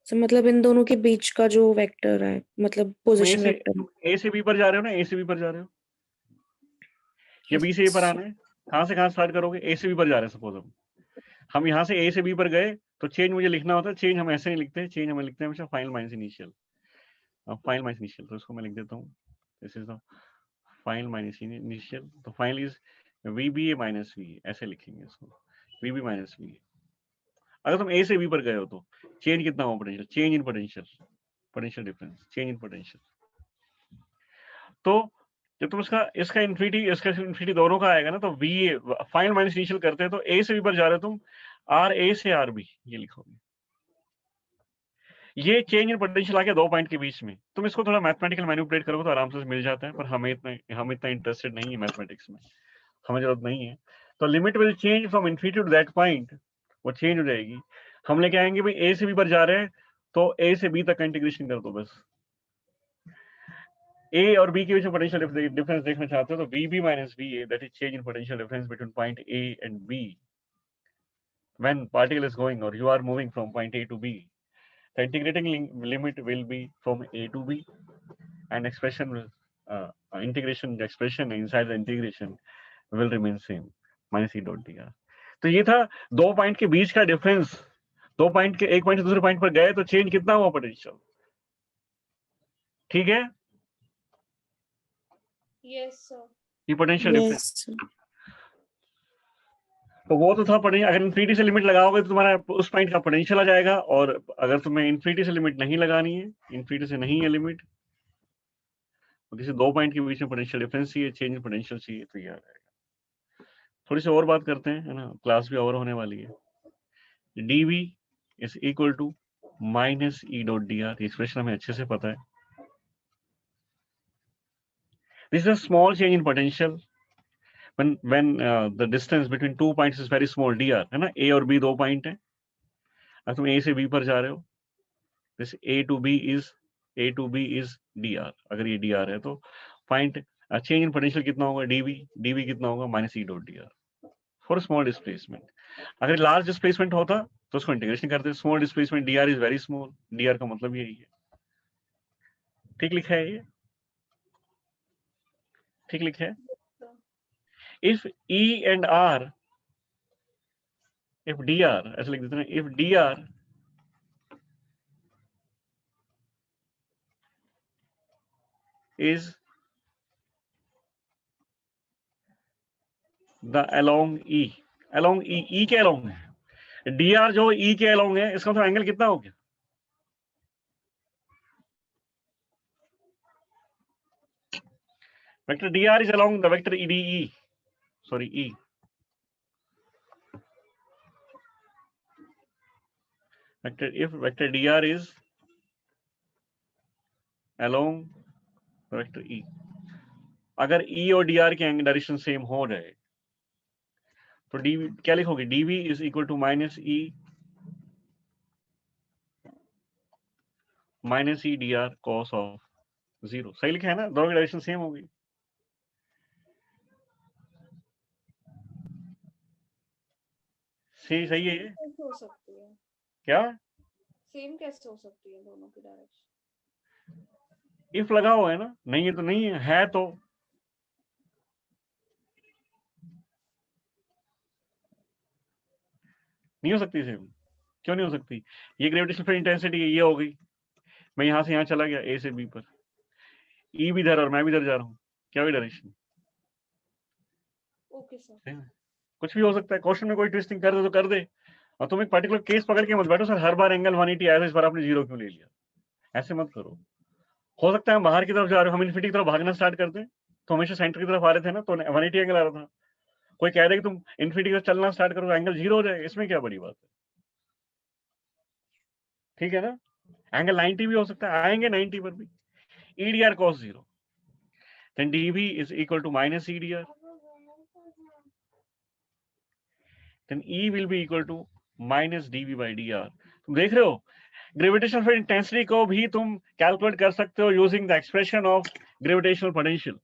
So मतलब इन दोनों के बीच का जो वेक्टर है, मतलब पोजीशन वेक्टर। ए से बी पर जा रहे हो ना, ए से बी पर जा रहे हो, या बी से ए पर आना है, कहां से कहां स्टार्ट करोगे? ए से बी पर जा रहे हैं सपोज हम यहाँ से ए से बी पर गए, तो चेंज मुझे लिखना होता है, चेंज हम ऐसे नहीं लिखते, चेंज हमें लिखते हैं हमेशा final minus initial, final minus initial, तो इसको मैं लिख देता हूँ, this is the final minus initial, तो final is V B A minus V, ऐसे लिखेंगे इसको, वी बी माइनस वी। अगर तुम ए से बी पर गए हो तो चेंज कितना हो potential? Change in potential, potential difference, change in potential. तो जब तुम इसका इन्फिनिटी दोनों का आएगा ना, तो V A final minus initial करते हैं, तो ए से बी पर जा रहे हो तुम, आर ए से आर बी ये लिखोगे। ये चेंज इन पोटेंशियल आ गया दो पॉइंट के बीच में। तुम इसको थोड़ा मैथमेटिकल मैनिपुलेट करोगे तो आराम से मिल जाता है, पर हम इतना इंटरेस्टेड नहीं है मैथमेटिक्स में, हमें जरूरत नहीं है। तो limit will change from infinity to that point, वो चेंज हो जाएगी। हम लेके आएंगे भाई ए से बी पर जा रहे हैं, तो ए से बी तक का इंटीग्रेशन कर दो बस। ए और बी के बीच में पोटेंशियल डिफरेंस देखना चाहते हो, तो V B minus V A, that is change in potential difference between point A and B when particle is going or you are moving from point A to B. The integrating limit will be from A to B, and expression will integration expression inside the integration will remain same, minus E dot dr. तो ये था दो point के बीच का difference, दो point के एक point से दूसरे पॉइंट पर गए तो चेंज कितना हुआ पोटेंशियल, ठीक है? Yes sir. ये पोटेंशियल डिफरेंस, Yes. तो वो तो था पोटेंशियल। अगर इन्फिनिटी से लिमिट लगाओगे तो तुम्हारा उस पॉइंट का पोटेंशियल आ जाएगा, और अगर तुम्हें इन्फिनिटी से लिमिट नहीं लगानी है, इन्फिनिटी से नहीं है लिमिट, तो किसी दो पॉइंट के बीच में पोटेंशियल डिफरेंस चाहिए, चेंज पोटेंशियल चाहिए, तो ये आ जाएगा। थोड़ी सी और बात करते हैं, है ना, क्लास भी ओवर होने वाली है। dv is equal to minus E dot D R, expression हमें अच्छे से पता है। This is a small change in potential when the distance between two points is very small, dr, है ना, a और b दो पॉइंट है, अगर तुम a से b पर जा रहे हो, this a to b is dr, अगर ये dr है तो पॉइंट चेंज इन पोटेंशियल कितना होगा? dv कितना होगा? Minus E dot dr for small displacement. अगर लार्ज डिस्प्लेसमेंट होता तो उसको इंटीग्रेशन करते, small displacement dr is very small, dr का मतलब यही है। ठीक लिखा है ये? ठीक लिखा है? if e and r, if dr, ऐसे लिख देते हैं, if dr is the along e के along है, dr जो e के along है, इसका मतलब एंगल कितना हो गया? Vector dr is along the vector ede, sorry e. If vector dr is along the vector e, अगर e और dr के डायरेक्शन सेम हो जाए तो dv क्या लिखोगे, dv is equal to minus E dr cos of 0। सही लिखा है ना, दोनों की डायरेक्शन सेम होगी। सही है ये। कैसे हो सकती है, क्या सेम कैसे हो सकती है दोनों की डायरेक्शन? इफ लगा हुआ है ना, नहीं है तो नहीं है तो नहीं हो सकती सेम। क्यों नहीं हो सकती, ये ग्रेविटेशनल फील्ड इंटेंसिटी ये हो गई, मैं यहां से यहां चला गया ए से बी पर, ई भी इधर और मैं भी इधर जा रहा हूँ, क्या हुई डायरेक्शन। Okay sir. कुछ भी हो सकता है, क्वेश्चन में कोई ट्विस्टिंग कर दे तो कर दे, और तुम एक पर्टिकुलर केस पकड़ के मत बैठो सर हर बार एंगल 180 आया था, इस बार आपने 0 क्यों ले लिया, ऐसे मत करो। हो सकता है हम बाहर की तरफ जा रहे हो, हम इन्फिनिटी की तरफ भागना स्टार्ट कर दें, तो हमेशा सेंटर की तरफ आ रहे थे ना, तो 180 एंगल आ रहा था, कोई कह दे कि तुम इन्फिनिटी की तरफ चलना स्टार्ट करो एंगल 0 हो जाए, इसमें क्या बड़ी बात है, ठीक है ना। एंगल 90 भी हो सकता है, आएंगे 90 पर भी। EDR cos 0, then dV is equal to minus EDR, then E will be equal to minus dV by dr। तुम देख रहे हो ग्रेविटेशनल फील्ड इंटेंसिटी को भी तुम कैलकुलेट कर सकते हो using the expression of gravitational potential.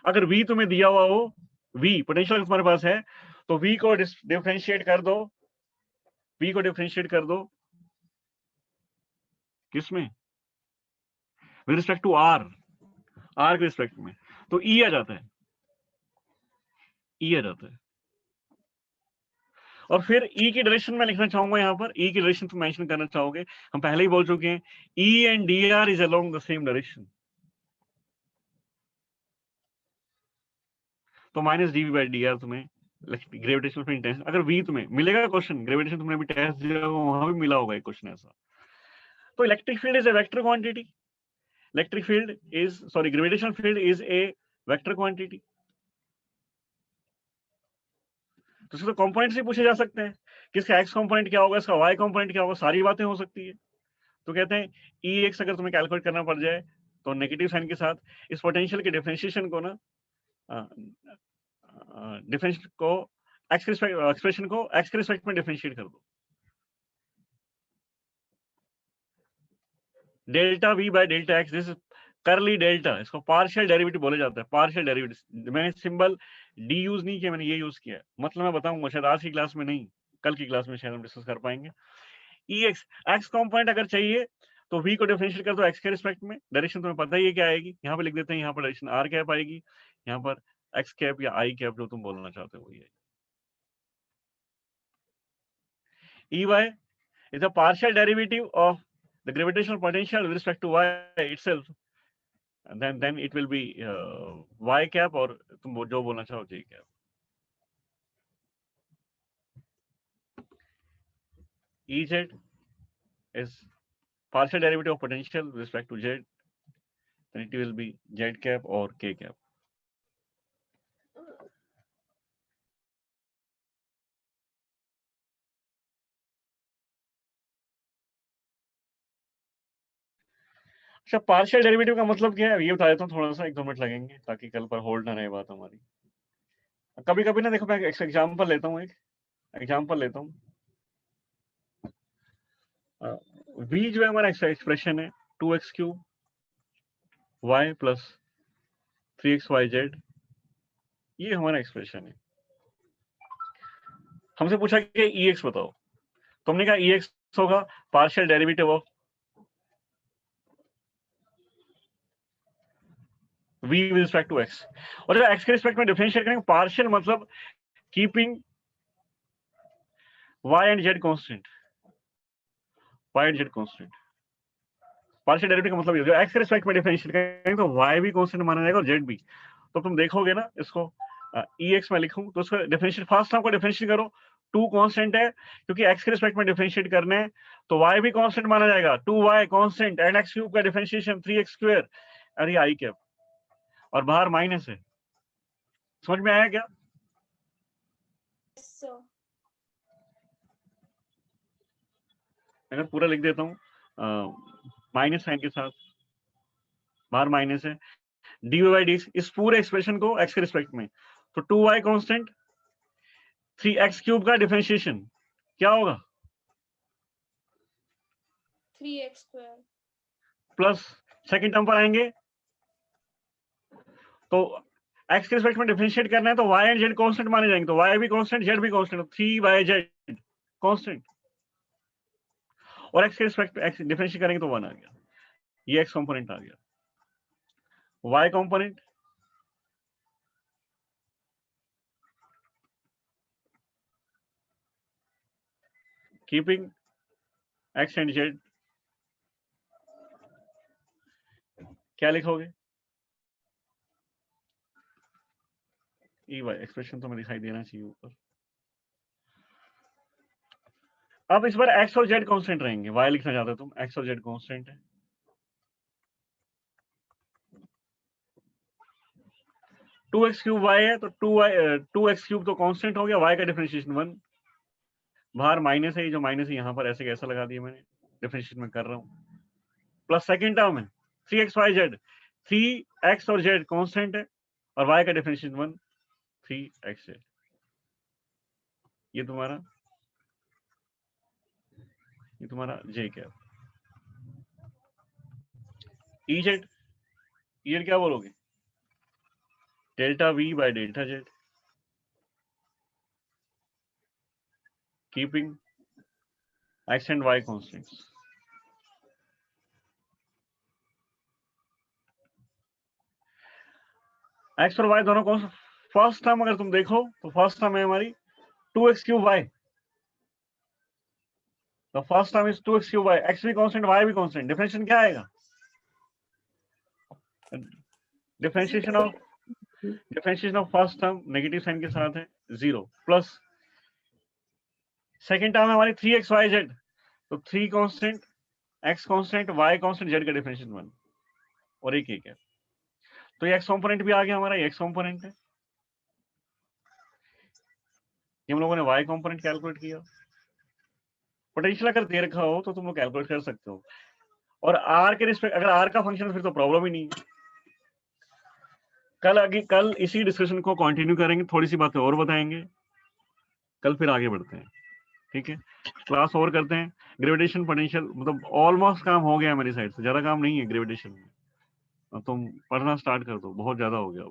अगर V तुम्हें दिया हुआ हो, V पोटेंशियल तुम्हारे पास है, तो V को डिफरेंशिएट कर दो, V को डिफरेंशिएट कर दो किसमें, विद रिस्पेक्ट टू R के रिस्पेक्ट में, तो E आ जाता है, E आ जाता है। और फिर E की डायरेक्शन में लिखना चाहूंगा, यहाँ पर E की डायरेक्शन तुम मेंशन करना चाहोगे, हम पहले ही बोल चुके हैं E and dr is along the same direction, तो माइनस dV बाई dr तुम्हें ग्रेविटेशनल फील्ड इंटेंसिटी, अगर V तुम्हें मिलेगा क्वेश्चन, ग्रेविटेशन तुमने भी टेस्ट दिया होगा, वहां भी मिला होगा एक क्वेश्चन ऐसा। तो electric field is a vector quantity, electric field is sorry gravitational field is a vector quantity. तो इसके तो कंपोनेंट्स ही पूछे जा सकते हैं, किसका एक्स कंपोनेंट क्या होगा, इसका वाई कंपोनेंट क्या होगा, सारी बातें हो सकती है। तो कहते हैं Ex अगर तुम्हें कैलकुलेट करना पड़ जाए तो नेगेटिव साइन के साथ इस पोटेंशियल के डिफरेंशिएशन को ना, डिफरेंशियल को एक्सप्रेशन को एक्स के रिस्पेक्ट में डिफरेंशिएट कर दो, delta V by delta x, this करली डेल्टा, इसको पार्शियल डेरिवेटिव बोला जाता है, पार्शियल डेरिवेटिव। मैंने सिंबल डी यूज नहीं किया, मैंने ये यूज किया, मतलब मैं बताऊंगा शायद आज की क्लास में नहीं, कल की क्लास में शायद हम डिस्कस कर पाएंगे। Ex एक्स कंपोनेंट अगर चाहिए तो V को डिफरेंशिएट कर दो एक्स के रिस्पेक्ट में, डायरेक्शन तुम्हें पता ही है क्या आएगी, यहाँ पे लिख देते हैं, यहाँ पर डायरेक्शन r कैप आएगी, यहाँ पर x कैप या i कैप जो तुम बोलना चाहते हो वही है। Ey is a partial derivative of the gravitational potential with respect to y itself, and then it will be y cap, और तुम जो बोलना चाहो j cap। Ez is partial derivative of potential with respect to z, then it will be z cap or k cap। अच्छा, partial derivative का मतलब क्या है ये बता देता हूँ, थोड़ा सा 1-2 मिनट लगेंगे ताकि कल पर होल्ड ना रहे बात हमारी। कभी कभी ना देखो, मैं एक एग्जांपल लेता हूँ, एक एग्जांपल लेता हूँ। v जो है हमारा एक्सप्रेशन है 2x³ y प्लस 3xyz, ये हमारा एक्सप्रेशन है। हमसे पूछा कि Ex बताओ, तो हमने कहा Ex होगा partial derivative of v with respect to x, और जब x के रिस्पेक्ट में डिफरेंशिएट करेंगे पार्शियल मतलब keeping y and z constant, y and z constant. Partial derivative का मतलब ये, जो x के रिस्पेक्ट में डिफरेंशिएट करेंगे तो y भी कांस्टेंट माना जाएगा और z भी। तो तुम देखोगे ना इसको Ex में लिखूं तो उसका डिफरेंशिएट फर्स्ट टर्म को डिफरेंशिएट करो, 2 कांस्टेंट है क्योंकि x के रिस्पेक्ट में डिफरेंशिएट करने हैं तो y भी कांस्टेंट माना जाएगा, 2y कांस्टेंट एंड x³ का डिफरेंशिएशन 3x², अरे i कैप, और बाहर माइनस है। समझ में आया क्या? सर अगर पूरा लिख देता हूँ माइनस साइन के साथ, बाहर माइनस है, dy by dx, इस पूरे एक्सप्रेशन को x के रिस्पेक्ट में, तो 2y कांस्टेंट 3x³ का डिफरेंशिएशन क्या होगा? 3x² प्लस सेकंड टर्म पर आएंगे तो x के रिस्पेक्ट में डिफरेंशिएट करना है तो y एंड z कांस्टेंट माने जाएंगे, तो y भी कांस्टेंट z भी कांस्टेंट, 3yz कांस्टेंट, और x के रिस्पेक्ट में x डिफरेंशिएट करेंगे तो 1 आ गया, ये x कंपोनेंट आ गया। y component keeping x and z, क्या लिखोगे? ey, एक्सप्रेशन तो मैं दिखाई देना चाहिए ऊपर। अब इस बार x और z कांस्टेंट रहेंगे, y लिखना चाहते हो तुम, x और z कांस्टेंट है, 2x³ y है तो 2x³ तो कांस्टेंट हो गया, y का डिफरेंशिएशन 1, बाहर माइनस है, जो माइनस है यहाँ पर ऐसे कैसा लगा दिया मैंने, डिफरेंशिएट में कर रहा हूँ, प्लस सेकंड टर्म है 3xyz, 3x और z कांस्टेंट है और y का डिफरेंशिएशन 1, 3x, ये तुम्हारा j कैप। Ez क्या बोलोगे? Delta v by delta z, keeping x and y constants. x और y दोनों कौन, फर्स्ट टर्म अगर तुम देखो तो फर्स्ट टर्म है हमारी 2x³ y, तो first term is 2x³ y, x भी कांस्टेंट y भी कांस्टेंट, डिफरेंशिएशन क्या आएगा? Differentiation of first term negative sign के साथ है 0, प्लस सेकंड टर्म है हमारी 3xyz, तो 3 constant, x constant, y constant, z का डिफरेंशिएशन 1 और एक है, तो ये x कंपोनेंट भी आ गया हमारा, ये x कंपोनेंट है, ये हम लोगों ने y कंपोनेंट कैलकुलेट किया। पोटेंशियल अगर दे रखा हो तो तुम लोग कैलकुलेट कर सकते हो, और r के रिस्पेक्ट अगर r का फंक्शन फिर तो प्रॉब्लम ही नहीं है। कल इसी डिस्कशन को कंटिन्यू करेंगे, थोड़ी सी बातें और बताएंगे, कल फिर आगे बढ़ते हैं, ठीक है? क्लास और करते हैं। ग्रेविटेशन पोटेंशियल मतलब ऑलमोस्ट काम हो गया है मेरी साइड से, ज्यादा काम नहीं है ग्रेविटेशन में, तुम पढ़ना स्टार्ट कर दो, बहुत ज्यादा हो गया।